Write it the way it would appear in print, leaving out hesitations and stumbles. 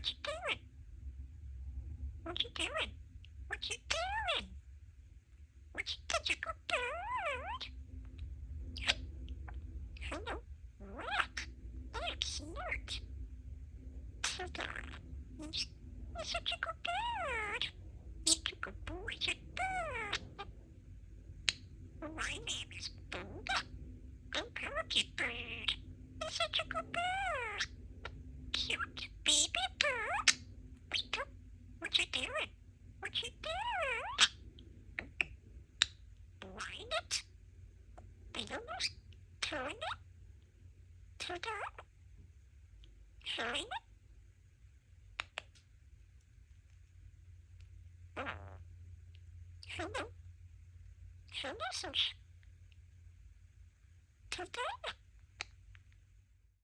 What you doing? What you doing? What you doing? What you such a good bird? Hello, rock. I'm smart. Tada. You're such a good bird. Such a good boy, such a bird. My name is Boba. I'm Parakeet Bird. You're such a good bird. Cute baby bird. Wake up. What you doing? What you doing? Line it. Almost. Turn it. Turn it. Turn it. Oh. Hello. Hello, Sush. Today.